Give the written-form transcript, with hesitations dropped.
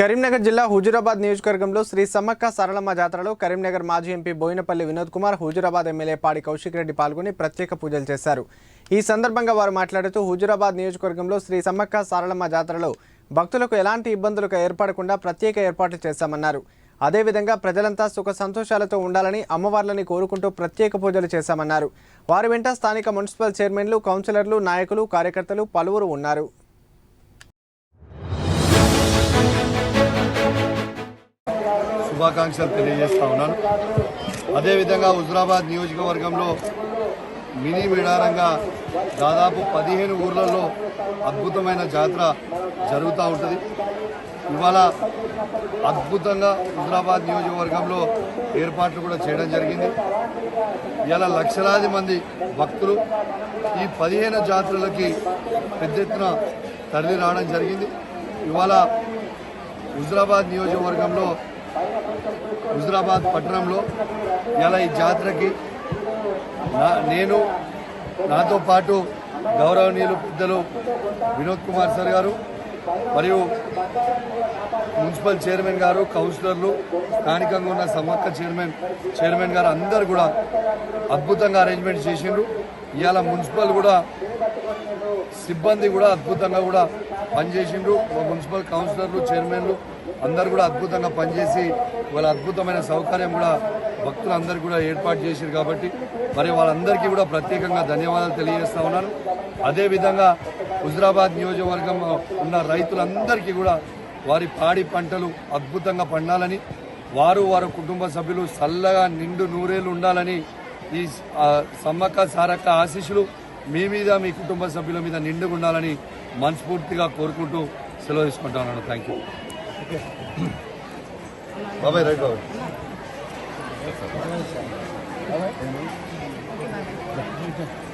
కరీంనగర్ జిల్లా హుజూరాబాద్ నియోజకవర్గంలో శ్రీ సమ్మక్క సారలమ్మ జాతరలో కరీంనగర్ మాజీ ఎంపీ బోయినపల్లి వినోద్ కుమార్, హుజూరాబాద్ ఎమ్మెల్యే పాడి కౌశిక్ రెడ్డి పాల్గొని ప్రత్యేక పూజలు చేశారు. ఈ సందర్భంగా వారు మాట్లాడుతూ హుజూరాబాద్ నియోజకవర్గంలో శ్రీ సమ్మక్క సారలమ్మ జాతరలో భక్తులకు ఎలాంటి ఇబ్బందులకు ఏర్పడకుండా ప్రత్యేక ఏర్పాట్లు చేశామన్నారు. అదేవిధంగా ప్రజలంతా సుఖ సంతోషాలతో ఉండాలని అమ్మవార్లని కోరుకుంటూ ప్రత్యేక పూజలు చేశామన్నారు. వారి వెంట స్థానిక మున్సిపల్ చైర్మన్లు, కౌన్సిలర్లు, నాయకులు, కార్యకర్తలు పలువురు ఉన్నారు. శుభాకాంక్షలు తెలియజేస్తా ఉన్నాను. అదేవిధంగా హుజూరాబాద్ నియోజకవర్గంలో మినీ విడారంగా దాదాపు 15 ఊర్లలో అద్భుతమైన జాతర జరుగుతూ ఉంటుంది. ఇవాళ అద్భుతంగా హుజూరాబాద్ నియోజకవర్గంలో ఏర్పాట్లు కూడా చేయడం జరిగింది. ఇలా లక్షలాది మంది భక్తులు ఈ 15 జాతరలకి పెద్ద ఎత్తున తరలి రావడం జరిగింది. ఇవాళ హుజూరాబాద్ నియోజకవర్గంలో హుజూరాబాద్ పట్టణంలో ఇలా ఈ జాతరకి నేను నాతో పాటు గౌరవనీయులు పెద్దలు వినోద్ కుమార్ సార్ గారు మరియు మున్సిపల్ చైర్మన్ గారు, కౌన్సిలర్లు, స్థానికంగా ఉన్న సమ్మక్క చైర్మన్ గారు అందరూ కూడా అద్భుతంగా అరేంజ్మెంట్ చేసిండ్రు. ఇవాళ మున్సిపల్ కూడా సిబ్బంది కూడా అద్భుతంగా కూడా పనిచేసిండ్రు. మున్సిపల్ కౌన్సిలర్లు, చైర్మన్లు అందరూ కూడా అద్భుతంగా పనిచేసి వాళ్ళ అద్భుతమైన సౌకర్యం కూడా భక్తులందరూ కూడా ఏర్పాటు చేశారు. కాబట్టి మరి వాళ్ళందరికీ కూడా ప్రత్యేకంగా ధన్యవాదాలు తెలియజేస్తా ఉన్నాను. అదేవిధంగా హుజూరాబాద్ నియోజకవర్గం ఉన్న రైతులందరికీ కూడా వారి పాడి పంటలు అద్భుతంగా పండాలని, వారి కుటుంబ సభ్యులు చల్లగా నిండు నూరేళ్లు ఉండాలని, ఈ సమ్మక్క సారక్క ఆశీస్సులు మీ మీద, మీ కుటుంబ సభ్యుల మీద నిండుగా ఉండాలని మనస్ఫూర్తిగా కోరుకుంటూ సెలవు తీసుకుంటా ఉన్నాను. Thank you. బాబాయ్ రైట్ బాబాయ్.